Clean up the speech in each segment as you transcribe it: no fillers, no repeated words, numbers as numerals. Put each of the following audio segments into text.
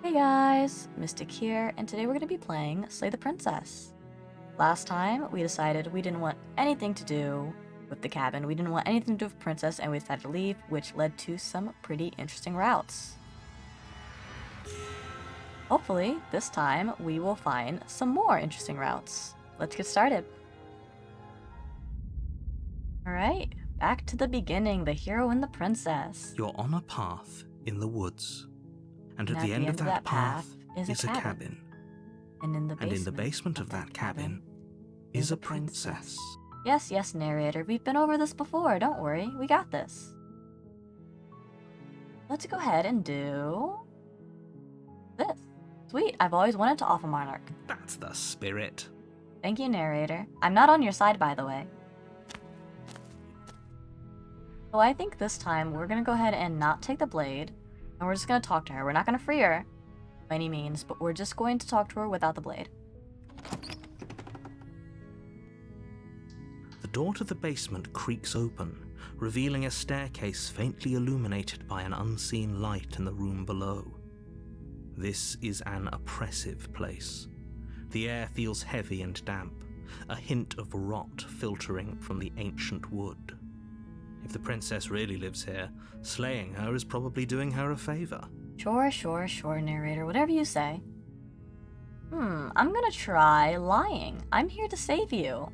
Hey guys, Mystic here, and today we're going to be playing Slay the Princess. Last time, we decided we didn't want anything to do with the cabin, we didn't want anything to do with Princess, and we decided to leave, which led to some pretty interesting routes. Hopefully, this time, we will find some more interesting routes. Let's get started. Alright, back to the beginning, the hero and the princess. You're on a path in the woods. And at And the end of that path is a cabin. And in the basement of that cabin is a princess. Yes, yes, narrator. We've been over this before. Don't worry. We got this. Let's go ahead and do this. Sweet. I've always wanted to off a monarch. That's the spirit. Thank you, narrator. I'm not on your side, by the way. So I think this time we're going to go ahead and not take the blade. And we're just going to talk to her. We're not going to free her by any means, but we're just going to talk to her without the blade. The door to the basement creaks open, revealing a staircase faintly illuminated by an unseen light in the room below. This is an oppressive place. The air feels heavy and damp, a hint of rot filtering from the ancient wood. If the princess really lives here, slaying her is probably doing her a favor. Sure, narrator. Whatever you say. I'm gonna try lying. I'm here to save you.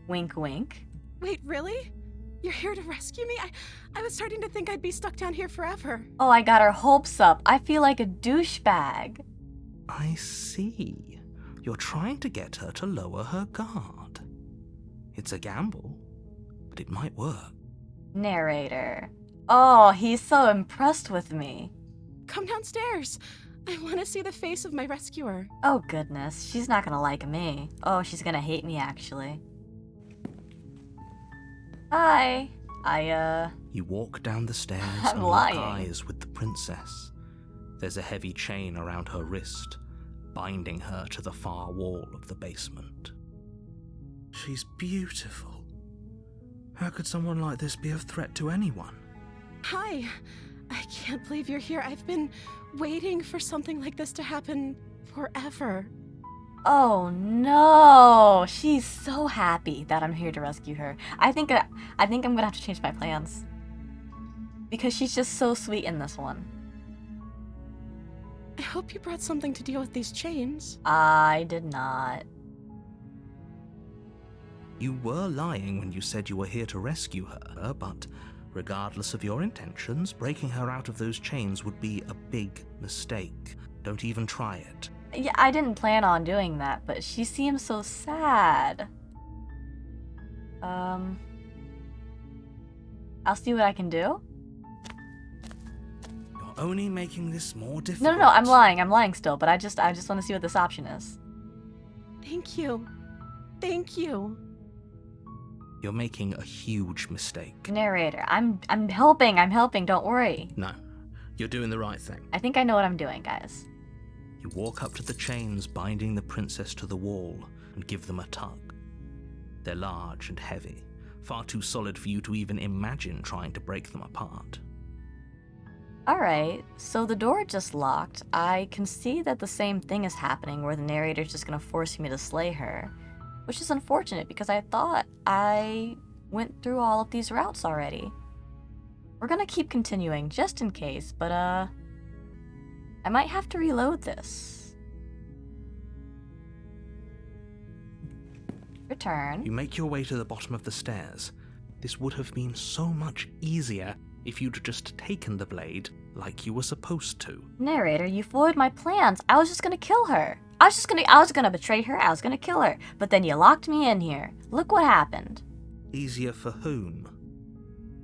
Wink, wink. Wait, really? You're here to rescue me? I was starting to think I'd be stuck down here forever. Oh, I got her hopes up. I feel like a douchebag. I see. You're trying to get her to lower her guard. It's a gamble, but it might work. Narrator. Oh, he's so impressed with me. Come downstairs. I want to see the face of my rescuer. Oh goodness, she's not gonna like me. Oh, she's gonna hate me actually. Hi. You walk down the stairs I'm and lying. lock eyes with the princess. There's a heavy chain around her wrist, binding her to the far wall of the basement. She's beautiful. How could someone like this be a threat to anyone? Hi. I can't believe you're here. I've been waiting for something like this to happen forever. Oh no, she's so happy that I'm here to rescue her. I think I'm gonna have to change my plans. Because she's just so sweet in this one. I hope you brought something to deal with these chains. I did not. You were lying when you said you were here to rescue her, but regardless of your intentions, breaking her out of those chains would be a big mistake. Don't even try it. Yeah, I didn't plan on doing that, but she seems so sad. I'll see what I can do. You're only making this more difficult. No, I'm lying still, but I just want to see what this option is. Thank you. Thank you. You're making a huge mistake. Narrator, I'm helping, don't worry. No, you're doing the right thing. I think I know what I'm doing, guys. You walk up to the chains binding the princess to the wall and give them a tug. They're large and heavy, far too solid for you to even imagine trying to break them apart. Alright, so the door just locked. I can see that the same thing is happening where the narrator's just gonna force me to slay her. Which is unfortunate because I thought I went through all of these routes already. We're gonna keep continuing just in case, but I might have to reload this. Return. You make your way to the bottom of the stairs. This would have been so much easier if you'd just taken the blade like you were supposed to. Narrator, you foiled my plans. I was just gonna kill her. I was gonna betray her. I was gonna kill her. But then you locked me in here. Look what happened. Easier for whom?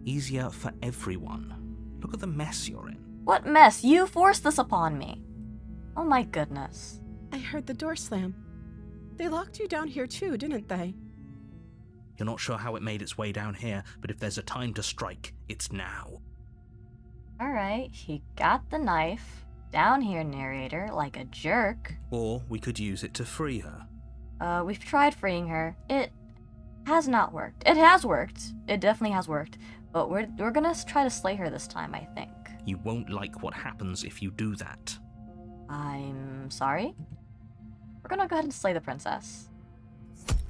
Easier for everyone. Look at the mess you're in. What mess? You forced this upon me. Oh my goodness. I heard the door slam. They locked you down here too, didn't they? You're not sure how it made its way down here, but if there's a time to strike, it's now. Alright, he got the knife. Down here, narrator, like a jerk. Or we could use it to free her. We've tried freeing her. It has not worked. It has worked. It definitely has worked. But we're gonna try to slay her this time, I think. You won't like what happens if you do that. I'm sorry? We're gonna go ahead and slay the princess.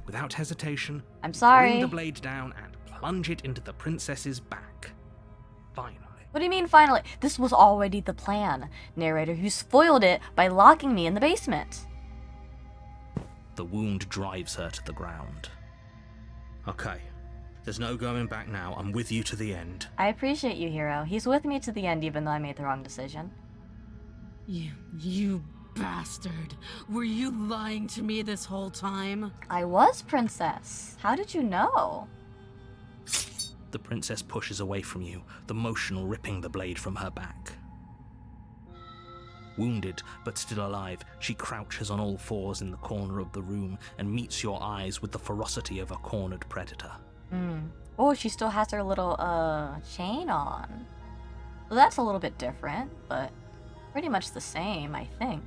Without hesitation, I'm sorry. bring the blade down and plunge it into the princess's back. Finally. What do you mean, finally? This was already the plan. Narrator, you spoiled it by locking me in the basement. The wound drives her to the ground. Okay. There's no going back now. I'm with you to the end. I appreciate you, Hero. He's with me to the end even though I made the wrong decision. You bastard. Were you lying to me this whole time? I was, Princess. How did you know? The princess pushes away from you, the motion ripping the blade from her back. Wounded, but still alive, she crouches on all fours in the corner of the room and meets your eyes with the ferocity of a cornered predator. Oh, she still has her little, chain on. Well, that's a little bit different, but pretty much the same, I think.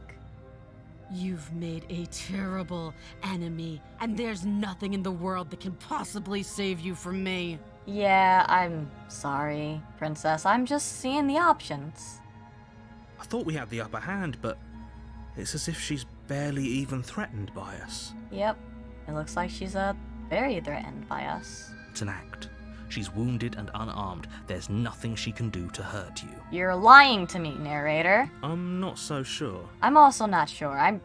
You've made a terrible enemy, and there's nothing in the world that can possibly save you from me. Yeah, I'm sorry, Princess. I'm just seeing the options. I thought we had the upper hand, but it's as if she's barely even threatened by us. Yep, it looks like she's, very threatened by us. It's an act. She's wounded and unarmed. There's nothing she can do to hurt you. You're lying to me, narrator. I'm not so sure. I'm also not sure. I'm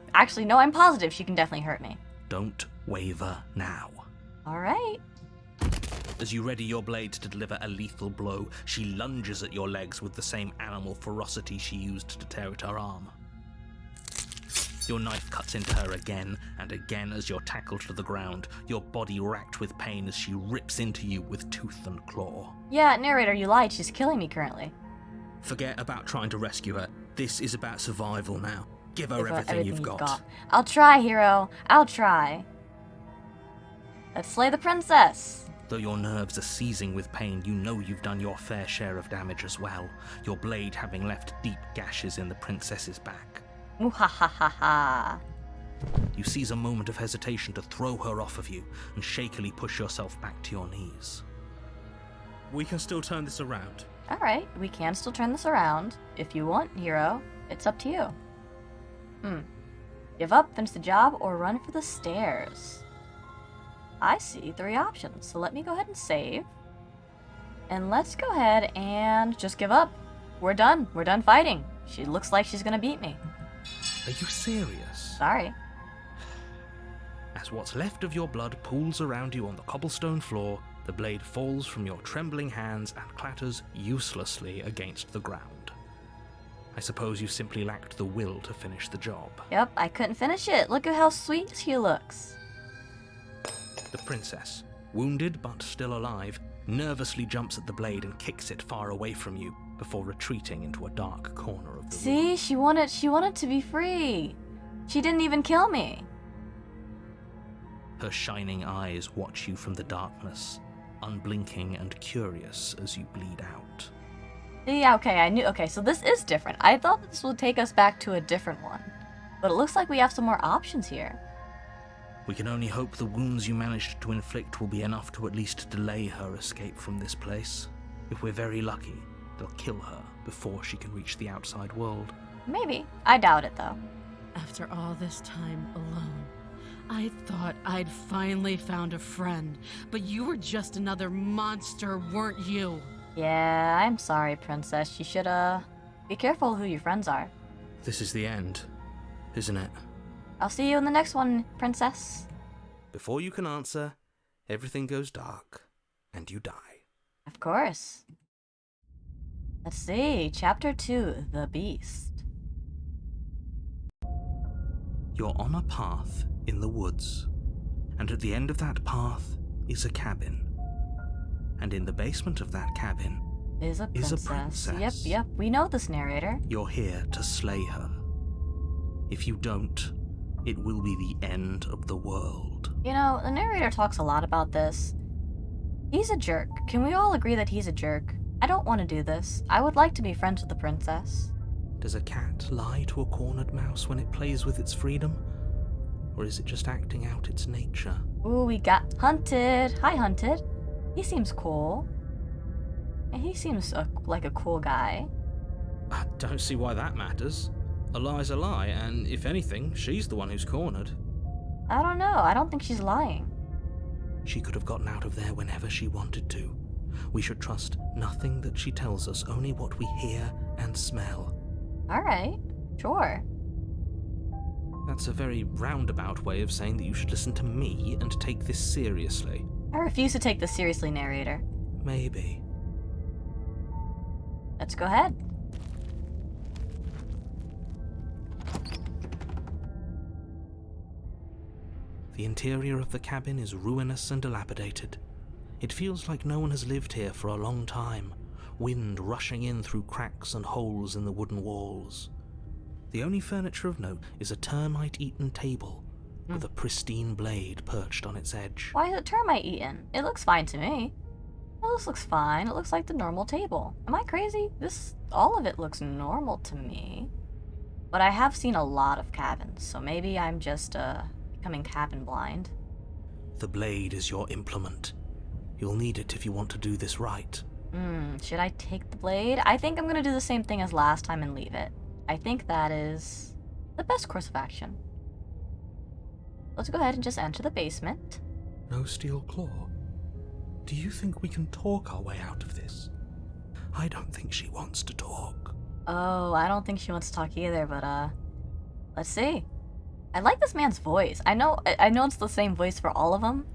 positive she can definitely hurt me. Don't waver now. Alright. As you ready your blade to deliver a lethal blow, she lunges at your legs with the same animal ferocity she used to tear at her arm. Your knife cuts into her again and again as you're tackled to the ground, your body racked with pain as she rips into you with tooth and claw. Yeah, narrator, you lied. She's killing me currently. Forget about trying to rescue her. This is about survival now. Give her everything you've got. I'll try, Hero. I'll try. Let's slay the princess. Though your nerves are seizing with pain, you know you've done your fair share of damage as well, your blade having left deep gashes in the princess's back. Muhahaha. You seize a moment of hesitation to throw her off of you and shakily push yourself back to your knees. We can still turn this around. Alright, we can still turn this around. If you want, Hero, it's up to you. Give up, finish the job, or run for the stairs. I see 3 options, so let me go ahead and save. And let's go ahead and just give up. We're done. We're done fighting. She looks like she's gonna beat me. Are you serious? Sorry. As what's left of your blood pools around you on the cobblestone floor, the blade falls from your trembling hands and clatters uselessly against the ground. I suppose you simply lacked the will to finish the job. Yep, I couldn't finish it. Look at how sweet she looks. The princess, wounded but still alive, nervously jumps at the blade and kicks it far away from you before retreating into a dark corner of the room. See, she wanted to be free. She didn't even kill me. Her shining eyes watch you from the darkness, unblinking and curious as you bleed out. Yeah, okay, so this is different. I thought this would take us back to a different one. But it looks like we have some more options here. We can only hope the wounds you managed to inflict will be enough to at least delay her escape from this place. If we're very lucky, they'll kill her before she can reach the outside world. Maybe. I doubt it, though. After all this time alone, I thought I'd finally found a friend, but you were just another monster, weren't you? Yeah, I'm sorry, Princess. You should, be careful who your friends are. This is the end, isn't it? I'll see you in the next one, Princess. Before you can answer, everything goes dark, and you die. Of course. Let's see, Chapter 2, The Beast. You're on a path in the woods, and at the end of that path is a cabin. And in the basement of that cabin Is a princess. Yep, we know this, narrator. You're here to slay her. If you don't, it will be the end of the world. You know, the narrator talks a lot about this. He's a jerk. Can we all agree that he's a jerk? I don't want to do this. I would like to be friends with the princess. Does a cat lie to a cornered mouse when it plays with its freedom? Or is it just acting out its nature? Ooh, we got Hunted. Hi, Hunted. He seems cool. And he seems like a cool guy. I don't see why that matters. A lie's a lie, and if anything, she's the one who's cornered. I don't know. I don't think she's lying. She could have gotten out of there whenever she wanted to. We should trust nothing that she tells us, only what we hear and smell. Alright, sure. That's a very roundabout way of saying that you should listen to me and take this seriously. I refuse to take this seriously, narrator. Maybe. Let's go ahead. The interior of the cabin is ruinous and dilapidated. It feels like no one has lived here for a long time, wind rushing in through cracks and holes in the wooden walls. The only furniture of note is a termite-eaten table with a pristine blade perched on its edge. Why is it termite eaten? It looks fine to me. Well, this looks fine. It looks like the normal table. Am I crazy? All of it looks normal to me. But I have seen a lot of cabins, so maybe I'm just, becoming cabin blind. The blade is your implement. You'll need it if you want to do this right. Should I take the blade? I think I'm gonna do the same thing as last time and leave it. I think that is the best course of action. Let's go ahead and just enter the basement. No steel claw. Do you think we can talk our way out of this? I don't think she wants to talk. Oh, I don't think she wants to talk either, but, let's see. I like this man's voice. I know it's the same voice for all of them,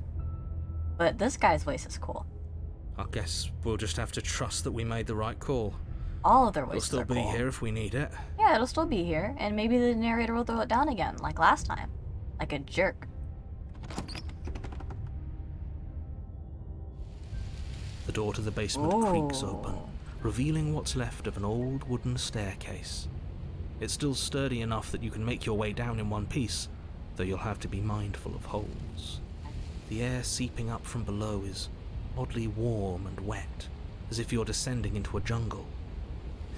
but this guy's voice is cool. I guess we'll just have to trust that we made the right call. All of their It'll voices still are be cool. here if we need it. Yeah, it'll still be here, and maybe the narrator will throw it down again, like last time. Like a jerk. The door to the basement creaks open, revealing what's left of an old wooden staircase. It's still sturdy enough that you can make your way down in one piece, though you'll have to be mindful of holes. The air seeping up from below is oddly warm and wet, as if you're descending into a jungle.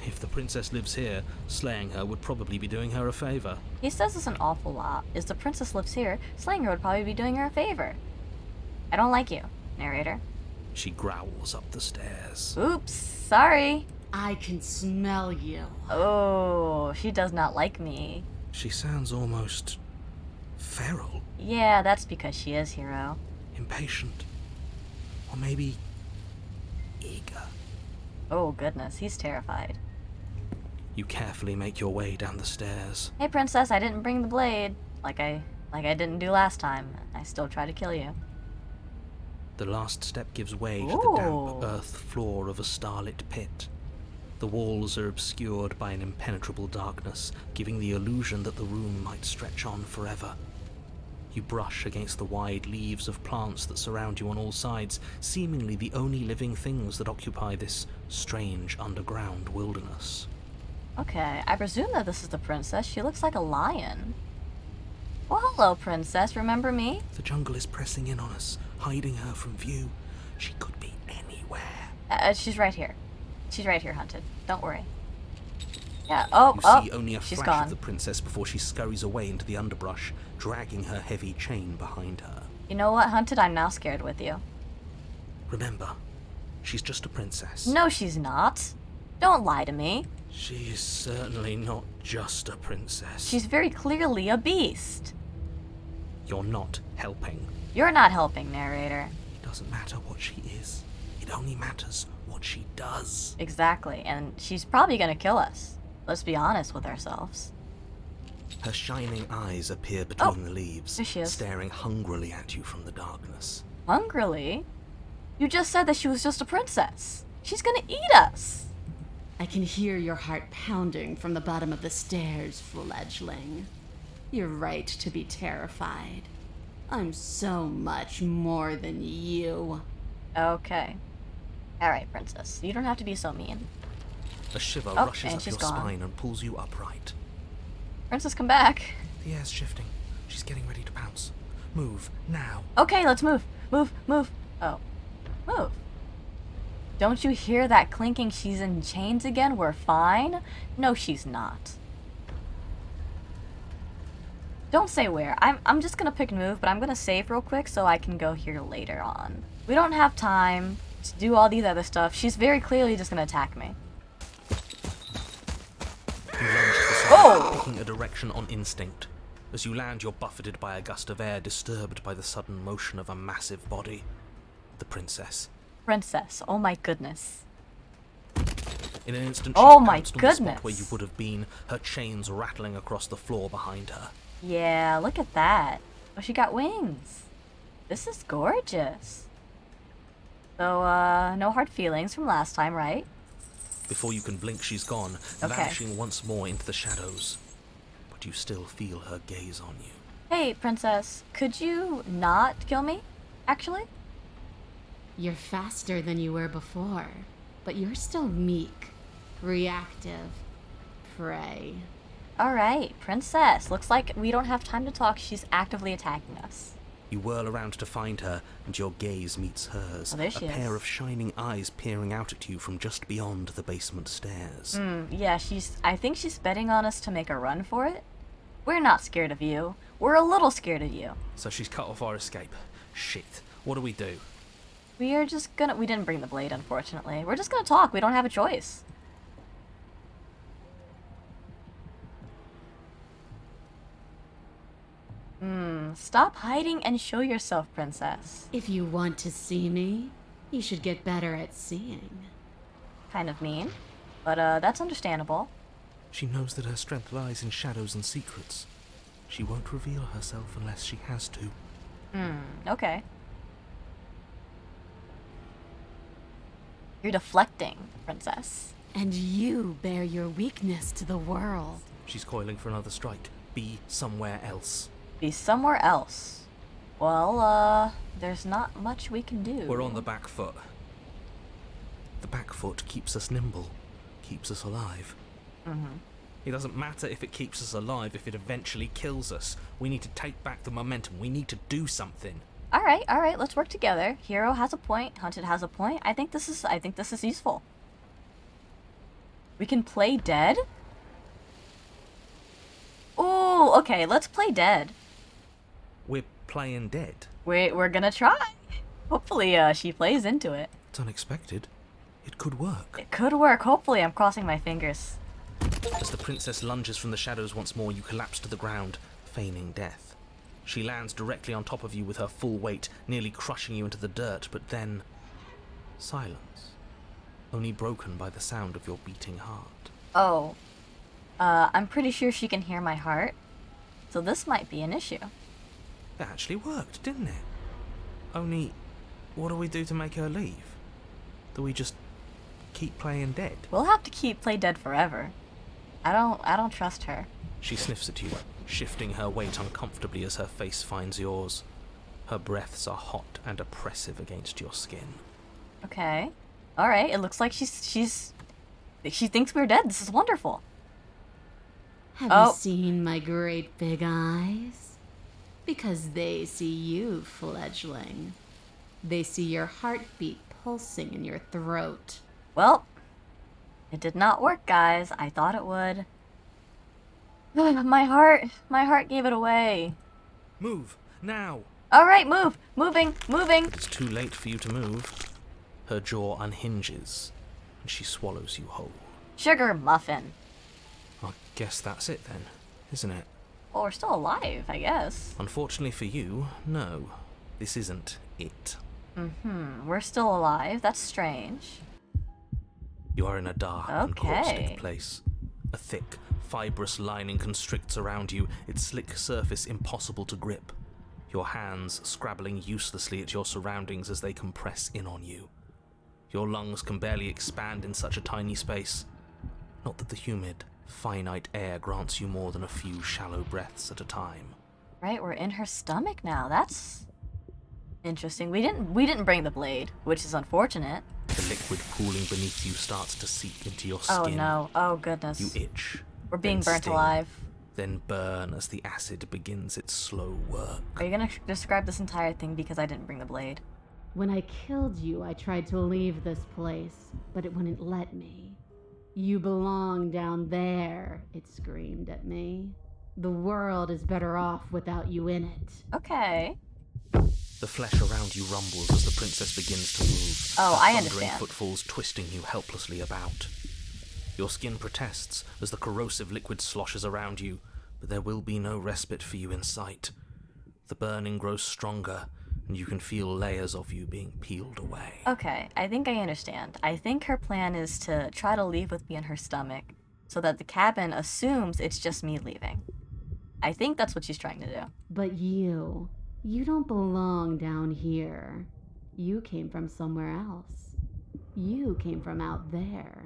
If the princess lives here, slaying her would probably be doing her a favor. He says this an awful lot. If the princess lives here, slaying her would probably be doing her a favor. I don't like you, narrator. She growls up the stairs. Oops, sorry. I can smell you. Oh, she does not like me. She sounds almost feral, Yeah, that's because she is hero. impatient, or maybe eager. Oh goodness, he's terrified. You carefully make your way down the stairs. Hey princess, I didn't bring the blade. Like I didn't do last time. I still try to kill you. The last step gives way to the damp Ooh. earth floor of a starlit pit. The walls are obscured by an impenetrable darkness, giving the illusion that the room might stretch on forever. You brush against the wide leaves of plants that surround you on all sides, seemingly the only living things that occupy this strange underground wilderness. Okay, I presume that this is the princess. She looks like a lion. Well, hello, princess. Remember me? The jungle is pressing in on us, hiding her from view. She could be anywhere. She's right here. She's right here, Hunted. Don't worry. Yeah. You Oh, see only a she's flash gone. of the princess before she scurries away into the underbrush, dragging her heavy chain behind her. You know what, Hunted? I'm now scared with you. Remember, she's just a princess. No, she's not. Don't lie to me. She is certainly not just a princess. She's very clearly a beast. You're not helping. You're not helping, narrator. It doesn't matter what she is. It only matters what she does. Exactly, and she's probably gonna kill us. Let's be honest with ourselves. Her shining eyes appear between Oh, the leaves, there she is. staring hungrily at you from the darkness. Hungrily? You just said that she was just a princess. She's gonna eat us. I can hear your heart pounding from the bottom of the stairs, fledgling. You're right to be terrified. I'm so much more than you. Okay. Alright, princess. You don't have to be so mean. A shiver Oh, rushes and up she's your gone. spine and pulls you upright. Princess, come back. The air's shifting. She's getting ready to pounce. Move, now. Okay, let's move. Move, move. Oh. Move. Don't you hear that clinking? She's in chains again? We're fine? No, she's not. Don't say where. I'm just gonna pick move, but I'm gonna save real quick so I can go here later on. We don't have time to do all these other stuff. She's very clearly just gonna attack me. You lunge for Oh! Oh! Picking a direction on instinct. As you land, you're buffeted by a gust of air, disturbed by the sudden motion of a massive body. The princess. Princess, oh my goodness. In an instant, Oh she my pounced on the spot goodness. where you would have been, her chains rattling across the floor behind her. Yeah, look at that. Oh, she got wings. This is gorgeous. So, no hard feelings from last time, right? Before you can blink, she's gone, Okay. vanishing once more into the shadows. But you still feel her gaze on you. Hey, princess, could you not kill me, actually? You're faster than you were before, but you're still meek, reactive, prey. Alright, princess. Looks like we don't have time to talk. She's actively attacking us. You whirl around to find her, and your gaze meets hers. Oh, there she a pair is. of shining eyes peering out at you from just beyond the basement stairs. Yeah, I think she's betting on us to make a run for it. We're not scared of you. We're a little scared of you. So she's cut off our escape. Shit. What do we do? We are just gonna... We didn't bring the blade, unfortunately. We're just gonna talk. We don't have a choice. Stop hiding and show yourself, princess. If you want to see me, you should get better at seeing. Kind of mean. But, that's understandable. She knows that her strength lies in shadows and secrets. She won't reveal herself unless she has to. Okay. You're deflecting, princess. And you bear your weakness to the world. She's coiling for another strike. Be somewhere else. Be somewhere else. Well, there's not much we can do. We're on the back foot. The back foot keeps us nimble, keeps us alive. It doesn't matter if it keeps us alive if it eventually kills us. We need to take back the momentum. We need to do something. Alright, let's work together. Hero has a point, Hunted has a point. I think this is useful. We can play dead? Ooh, okay, let's play dead. We're playing dead. We're gonna try. Hopefully, she plays into it. It's unexpected. It could work. It could work. Hopefully, I'm crossing my fingers. As the princess lunges from the shadows once more, you collapse to the ground, feigning death. She lands directly on top of you with her full weight, nearly crushing you into the dirt, but then... silence. Only broken by the sound of your beating heart. Oh. I'm pretty sure she can hear my heart. So this might be an issue. It actually worked, didn't it? Only, what do we do to make her leave? Do we just keep playing dead? We'll have to play dead forever. I don't trust her. She sniffs at you, shifting her weight uncomfortably as her face finds yours. Her breaths are hot and oppressive against your skin. Okay. Alright, it looks like she thinks we're dead. This is wonderful. Have Oh. you seen my great big eyes? Because they see you, fledgling. They see your heartbeat pulsing in your throat. Well, it did not work, guys. I thought it would. My heart gave it away. Move, now! Alright, moving. It's too late for you to move. Her jaw unhinges, and she swallows you whole. Sugar muffin. I guess that's it then, isn't it? Well, we're still alive, I guess. Unfortunately for you, no. This isn't it. We're still alive. That's strange. You are in a dark and caustic Okay. place. A thick, fibrous lining constricts around you, its slick surface impossible to grip. Your hands scrabbling uselessly at your surroundings as they compress in on you. Your lungs can barely expand in such a tiny space. Not that the humid, finite air grants you more than a few shallow breaths at a time. Right, we're in her stomach now. That's interesting. We didn't bring the blade, which is unfortunate. The liquid pooling beneath you starts to seep into your skin. Oh no. Oh goodness. You itch. We're being then burnt sting, alive. Then burn as the acid begins its slow work. Are you gonna describe this entire thing because I didn't bring the blade? When I killed you, I tried to leave this place, but it wouldn't let me. You belong down there, it screamed at me. The world is better off without you in it. Okay. The flesh around you rumbles as the princess begins to move. Oh, her I thundering understand. footfalls twisting you helplessly about. Your skin protests as the corrosive liquid sloshes around you, but there will be no respite for you in sight. The burning grows stronger, and you can feel layers of you being peeled away. Okay, I think I understand. I think her plan is to try to leave with me in her stomach, so that the cabin assumes it's just me leaving. I think that's what she's trying to do. But you don't belong down here. You came from somewhere else. You came from out there.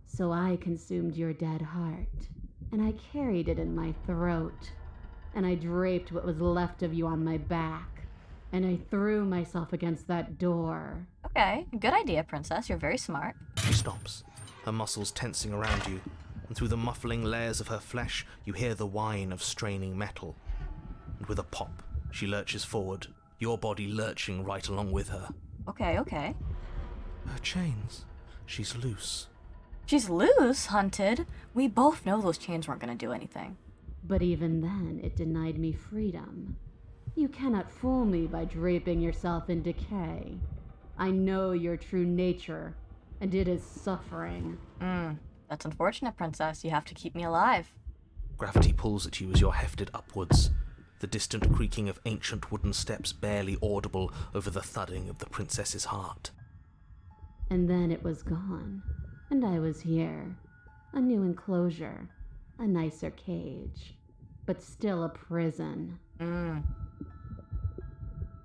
So I consumed your dead heart, and I carried it in my throat, and I draped what was left of you on my back, and I threw myself against that door. Okay, good idea, princess. You're very smart. She stops, her muscles tensing around you, and through the muffling layers of her flesh, you hear the whine of straining metal. And with a pop, she lurches forward, your body lurching right along with her. Okay. Her chains. She's loose. She's loose, Hunted. We both know those chains weren't gonna do anything. But even then, it denied me freedom. You cannot fool me by draping yourself in decay. I know your true nature, and it is suffering. That's unfortunate, princess. You have to keep me alive. Gravity pulls at you as you're hefted upwards, the distant creaking of ancient wooden steps barely audible over the thudding of the princess's heart. And then it was gone, and I was here. A new enclosure, a nicer cage, but still a prison.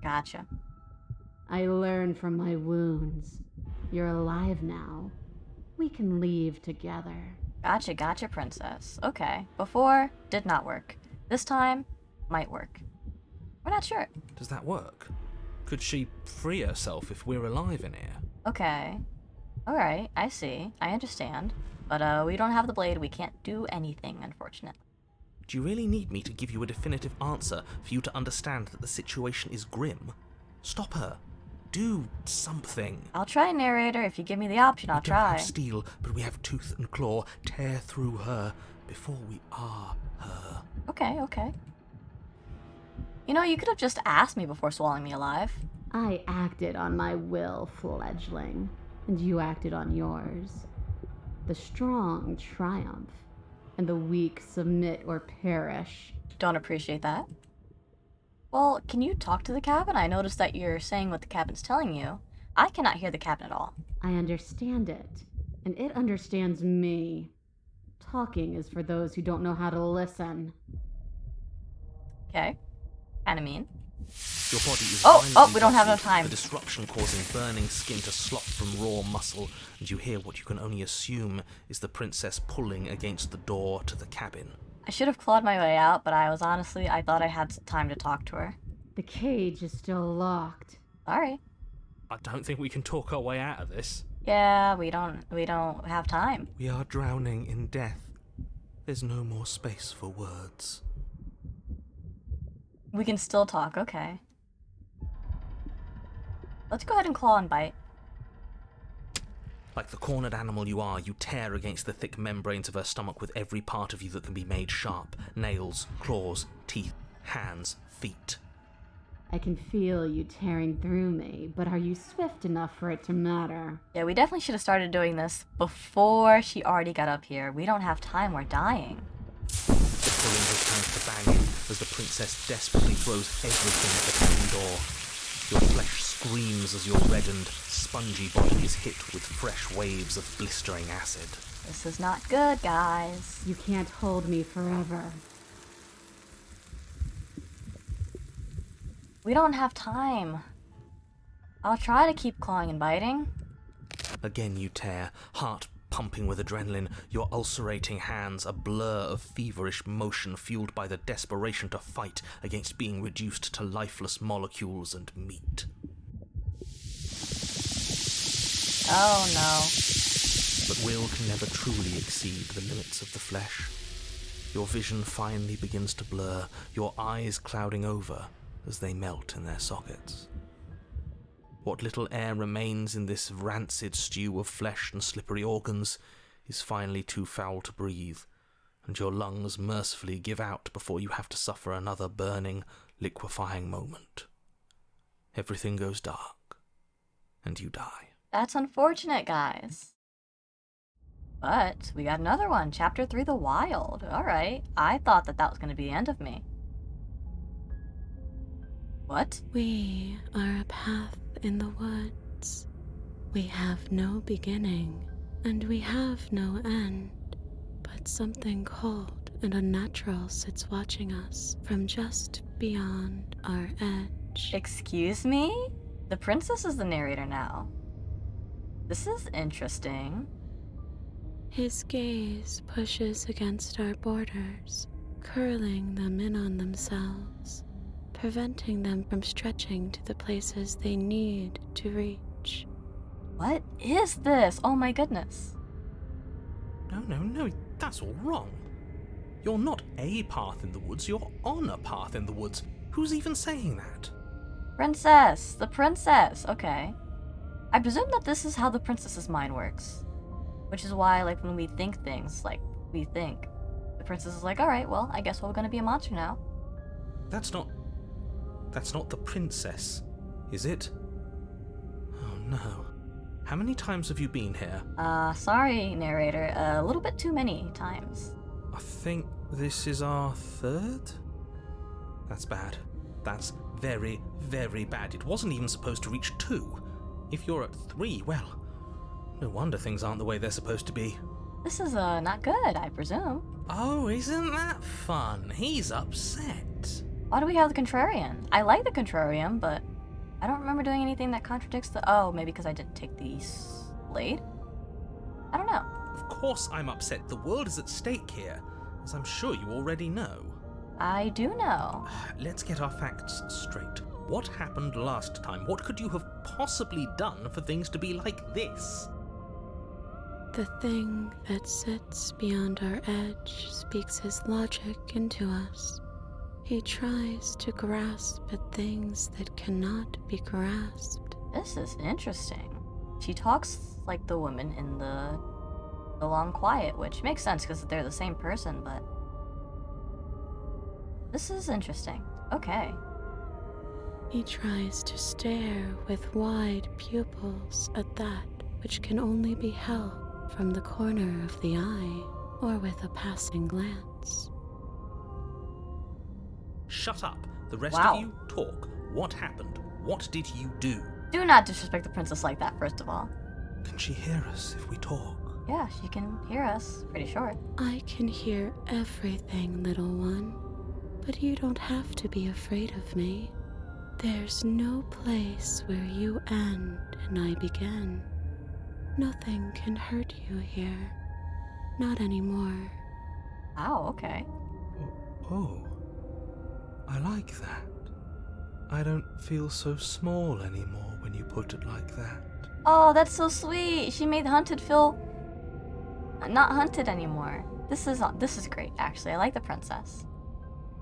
Gotcha. I learned from my wounds. You're alive now. We can leave together. Gotcha, princess. Okay. Before, did not work. This time, might work. We're not sure. Does that work? Could she free herself if we're alive in here? Okay. Alright, I see. I understand. But, we don't have the blade. We can't do anything, unfortunately. Do you really need me to give you a definitive answer for you to understand that the situation is grim? Stop her. Do something. I'll try, narrator. If you give me the option, I'll We don't try. have steel, but we have tooth and claw. Tear through her before we are her. Okay. You know, you could have just asked me before swallowing me alive. I acted on my will, fledgling, and you acted on yours. The strong triumph, and the weak submit or perish. Don't appreciate that. Well, can you talk to the cabin? I noticed that you're saying what the cabin's telling you. I cannot hear the cabin at all. I understand it, and it understands me. Talking is for those who don't know how to listen. Okay. Kinda mean. Your body is Oh, violently we don't have enough jostled, time. the disruption causing burning skin to slop from raw muscle, and you hear what you can only assume is the princess pulling against the door to the cabin. I should have clawed my way out, but I thought I had some time to talk to her. The cage is still locked. Sorry. I don't think we can talk our way out of this. Yeah, we don't have time. We are drowning in death. There's no more space for words. We can still talk, okay. Let's go ahead and claw and bite. Like the cornered animal you are, you tear against the thick membranes of her stomach with every part of you that can be made sharp. Nails, claws, teeth, hands, feet. I can feel you tearing through me, but are you swift enough for it to matter? Yeah, we definitely should have started doing this before she already got up here. We don't have time, we're dying. The pulling returns to banging as the princess desperately throws everything at the cabin door. Your flesh screams as your reddened, spongy body is hit with fresh waves of blistering acid. This is not good, guys. You can't hold me forever. We don't have time. I'll try to keep clawing and biting. Again you tear, heart pumping with adrenaline, your ulcerating hands a blur of feverish motion fueled by the desperation to fight against being reduced to lifeless molecules and meat. Oh no. But will can never truly exceed the limits of the flesh. Your vision finally begins to blur, your eyes clouding over as they melt in their sockets. What little air remains in this rancid stew of flesh and slippery organs is finally too foul to breathe, and your lungs mercifully give out before you have to suffer another burning, liquefying moment. Everything goes dark, and you die. That's unfortunate, guys. But we got another one, Chapter 3, The Wild. Alright, I thought that was going to be the end of me. What? We are a path in the woods. We have no beginning, and we have no end. But something cold and unnatural sits watching us from just beyond our edge. Excuse me? The princess is the narrator now. This is interesting. His gaze pushes against our borders, curling them in on themselves, preventing them from stretching to the places they need to reach. What is this? Oh my goodness. No, that's all wrong. You're not a path in the woods, you're on a path in the woods. Who's even saying that? Princess! The princess! Okay. I presume that this is how the princess's mind works. Which is why, like, when we think things, like, we think, the princess is like, alright, well, I guess we're gonna be a monster now. That's not the princess, is it? Oh no. How many times have you been here? Sorry, narrator. A little bit too many times. I think this is our third? That's bad. That's very, very bad. It wasn't even supposed to reach 2. If you're at 3, well, no wonder things aren't the way they're supposed to be. This is, not good, I presume. Oh, isn't that fun? He's upset. Why do we have the contrarian? I like the contrarian, but I don't remember doing anything that contradicts the... Oh, maybe because I didn't take the Slade? I don't know. Of course I'm upset. The world is at stake here, as I'm sure you already know. I do know. Let's get our facts straight. What happened last time? What could you have possibly done for things to be like this? The thing that sits beyond our edge speaks his logic into us. He tries to grasp at things that cannot be grasped. This is interesting. She talks like the woman in the Long Quiet, which makes sense because they're the same person, but... This is interesting. Okay. He tries to stare with wide pupils at that which can only be held from the corner of the eye or with a passing glance. Shut up. The rest Wow. of you talk. What happened? What did you do? Do not disrespect the princess like that, first of all. Can she hear us if we talk? Yeah, she can hear us, pretty sure. I can hear everything, little one, but you don't have to be afraid of me. There's no place where you end and I begin. Nothing can hurt you here. Not anymore. Wow, okay. Oh, I like that. I don't feel so small anymore when you put it like that. Oh, that's so sweet. She made Hunted feel not hunted anymore. This is great, actually. I like the princess.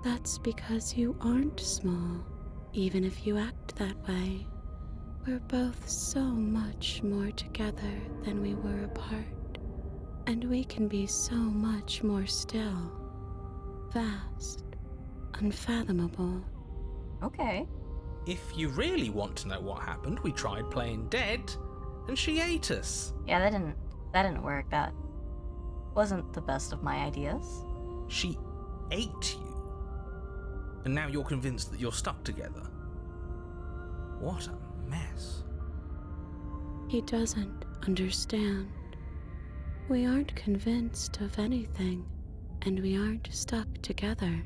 That's because you aren't small, even if you act that way. We're both so much more together than we were apart, and we can be so much more still, vast, unfathomable. Okay. If you really want to know what happened, we tried playing dead, and she ate us. Yeah, that didn't work. That wasn't the best of my ideas. She ate you. And now you're convinced that you're stuck together. What a mess. He doesn't understand. We aren't convinced of anything, and we aren't stuck together.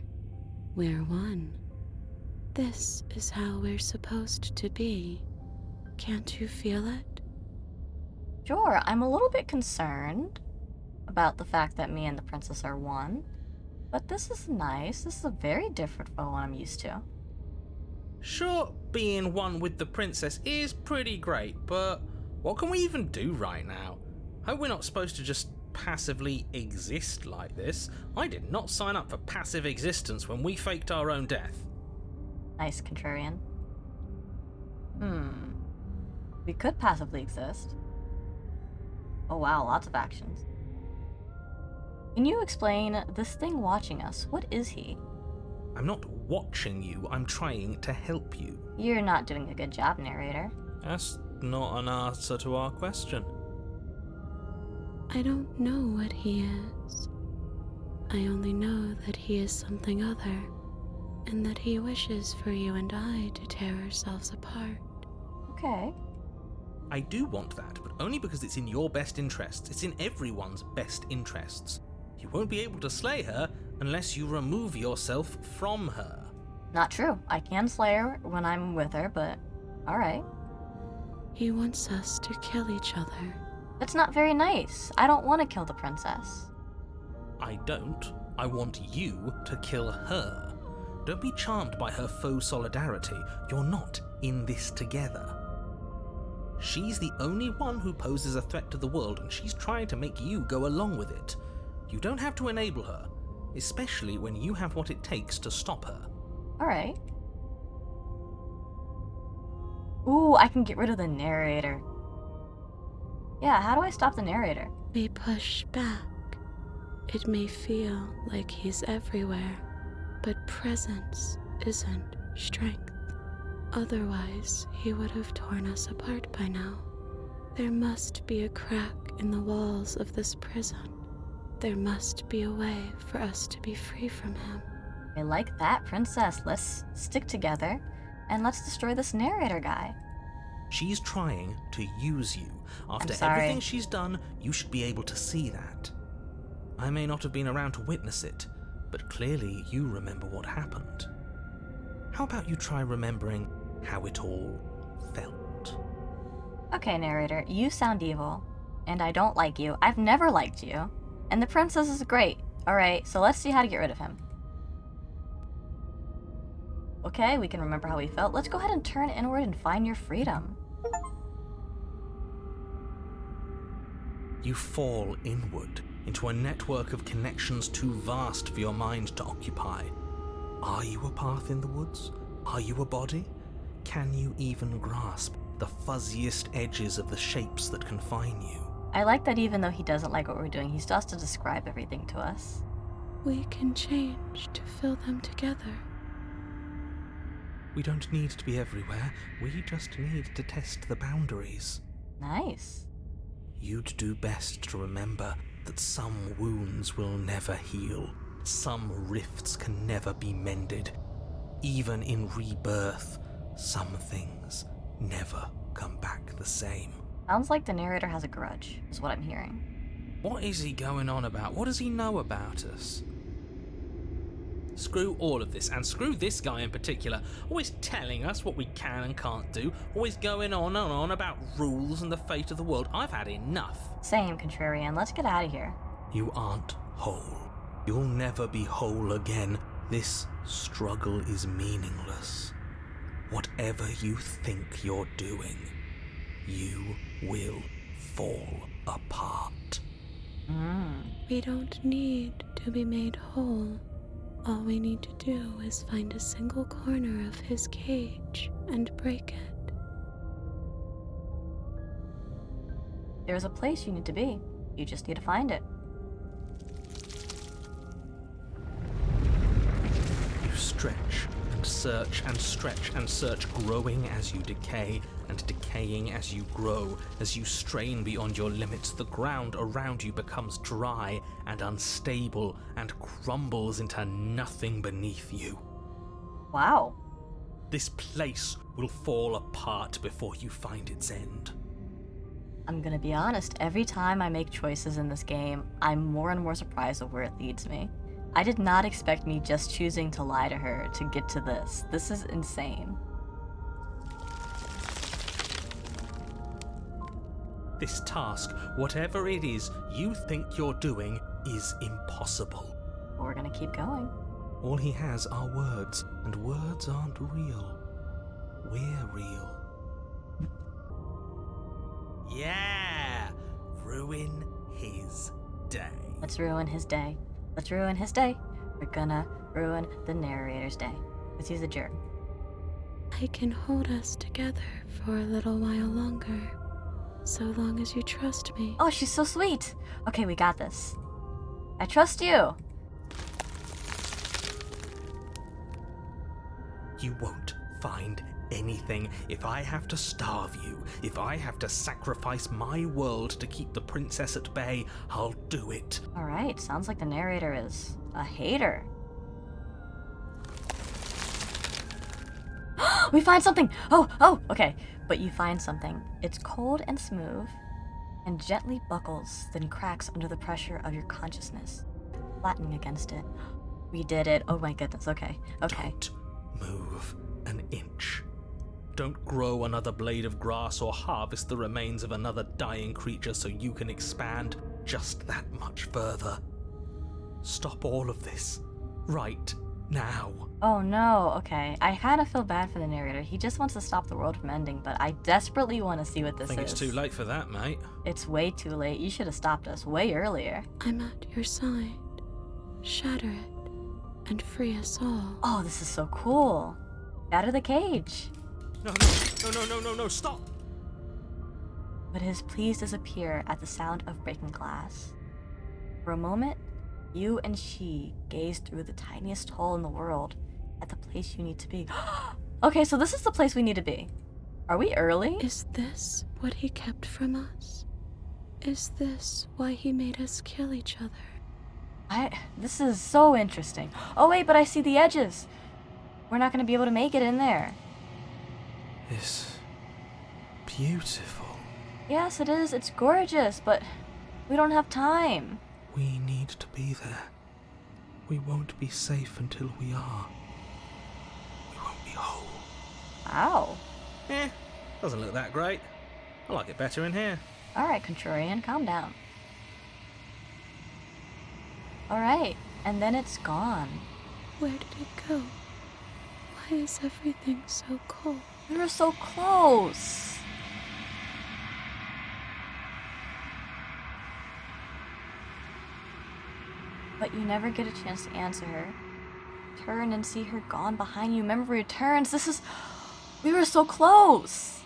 We're one. This is how we're supposed to be. Can't you feel it? Sure, I'm a little bit concerned about the fact that me and the princess are one. But this is nice. This is very different from what I'm used to. Sure, being one with the princess is pretty great, but what can we even do right now? Hope we're not supposed to just passively exist like this. I did not sign up for passive existence when we faked our own death. Nice, contrarian. We could passively exist. Oh wow, lots of actions. Can you explain this thing watching us? What is he? I'm not watching you, I'm trying to help you. You're not doing a good job, narrator. That's not an answer to our question. I don't know what he is. I only know that he is something other, and that he wishes for you and I to tear ourselves apart. Okay. I do want that, but only because it's in your best interests. It's in everyone's best interests. You won't be able to slay her unless you remove yourself from her. Not true. I can slay her when I'm with her, but alright. He wants us to kill each other. That's not very nice. I don't want to kill the princess. I don't. I want you to kill her. Don't be charmed by her faux solidarity. You're not in this together. She's the only one who poses a threat to the world, and she's trying to make you go along with it. You don't have to enable her, especially when you have what it takes to stop her. Alright. Ooh, I can get rid of the narrator. Yeah, how do I stop the narrator? We push back. It may feel like he's everywhere, but presence isn't strength. Otherwise, he would have torn us apart by now. There must be a crack in the walls of this prison. There must be a way for us to be free from him. I like that, princess. Let's stick together and let's destroy this narrator guy. She's trying to use you. After sorry. everything she's done, you should be able to see that. I may not have been around to witness it, but clearly you remember what happened. How about you try remembering how it all felt? Okay, narrator, you sound evil, and I don't like you. I've never liked you. And the princess is great. Alright, so let's see how to get rid of him. Okay, we can remember how we felt. Let's go ahead and turn inward and find your freedom. You fall inward into a network of connections too vast for your mind to occupy. Are you a path in the woods? Are you a body? Can you even grasp the fuzziest edges of the shapes that confine you? I like that even though he doesn't like what we're doing, he still has to describe everything to us. We can change to fill them together. We don't need to be everywhere. We just need to test the boundaries. Nice. You'd do best to remember that some wounds will never heal. Some rifts can never be mended. Even in rebirth, some things never come back the same. Sounds like the narrator has a grudge, is what I'm hearing. What is he going on about? What does he know about us? Screw all of this, and screw this guy in particular, always telling us what we can and can't do, always going on and on about rules and the fate of the world. I've had enough. Same, contrarian. Let's get out of here. You aren't whole. You'll never be whole again. This struggle is meaningless. Whatever you think you're doing, you will fall apart. We don't need to be made whole. All we need to do is find a single corner of his cage and break it. There's a place you need to be. You just need to find it. You stretch and search and stretch and search, growing as you decay and decaying as you grow. As you strain beyond your limits, the ground around you becomes dry and unstable and crumbles into nothing beneath you. Wow. This place will fall apart before you find its end. I'm gonna be honest, every time I make choices in this game, I'm more and more surprised at where it leads me. I did not expect me just choosing to lie to her to get to this. This is insane. This task, whatever it is you think you're doing, is impossible. But we're gonna keep going. All he has are words, and words aren't real. We're real. Yeah! Ruin his day. Let's ruin his day. Let's ruin his day. We're gonna ruin the narrator's day. Because he's a jerk. I can hold us together for a little while longer, so long as you trust me. Oh, she's so sweet. Okay, we got this. I trust you. You won't find anything. If I have to starve you, if I have to sacrifice my world to keep the princess at bay, I'll do it. Alright, sounds like the narrator is a hater. We find something! Oh, okay. But you find something. It's cold and smooth, and gently buckles, then cracks under the pressure of your consciousness, flattening against it. We did it. Oh my goodness, okay. Don't move an inch. Don't grow another blade of grass or harvest the remains of another dying creature so you can expand just that much further. Stop all of this. Right now. Oh no, okay. I kind of feel bad for the narrator. He just wants to stop the world from ending, but I desperately want to see what this is. I think it's too late for that, mate. It's way too late. You should have stopped us way earlier. I'm at your side. Shatter it, and free us all. Oh, this is so cool. Out of the cage. No, stop! But his pleas disappear at the sound of breaking glass. For a moment, you and she gaze through the tiniest hole in the world at the place you need to be. Okay, so this is the place we need to be. Are we early? Is this what he kept from us? Is this why he made us kill each other? This is so interesting. Oh wait, but I see the edges. We're not gonna be able to make it in there. It's beautiful. Yes, it is. It's gorgeous, but we don't have time. We need to be there. We won't be safe until we are. We won't be whole. Ow. Doesn't look that great. I like it better in here. Alright, Contrarian, calm down. Alright, and then it's gone. Where did it go? Why is everything so cold? We were so close. But you never get a chance to answer her. Turn and see her gone behind you. Memory returns. We were so close.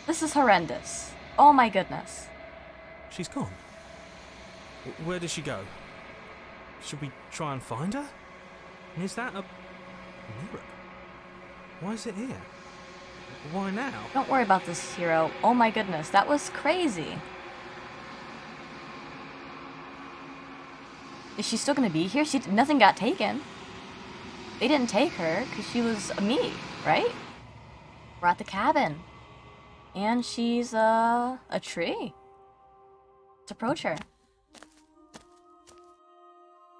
This is horrendous. Oh my goodness. She's gone. Where did she go? Should we try and find her? And is that a mirror? Why is it here? Why now? Don't worry about this, hero. Oh my goodness, that was crazy. Is she still gonna be here? Nothing got taken. They didn't take her because she was me, right? We're at the cabin. And she's a tree. Let's approach her.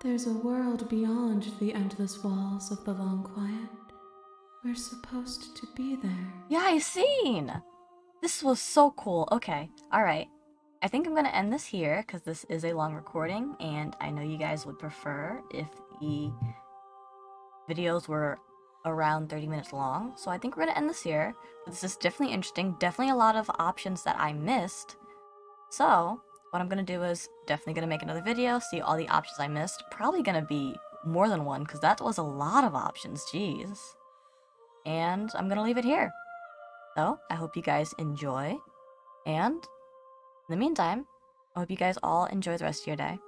There's a world beyond the endless walls of the long quiet. We're supposed to be there. Yeah, I seen. This was so cool. Okay, all right. I think I'm gonna end this here because this is a long recording, and I know you guys would prefer if the videos were around 30 minutes long. So I think we're gonna end this here. But this is definitely interesting. Definitely a lot of options that I missed. So what I'm gonna do is definitely gonna make another video, see all the options I missed. Probably gonna be more than one because that was a lot of options. Jeez. And I'm gonna leave it here. So I hope you guys enjoy, and in the meantime, I hope you guys all enjoy the rest of your day.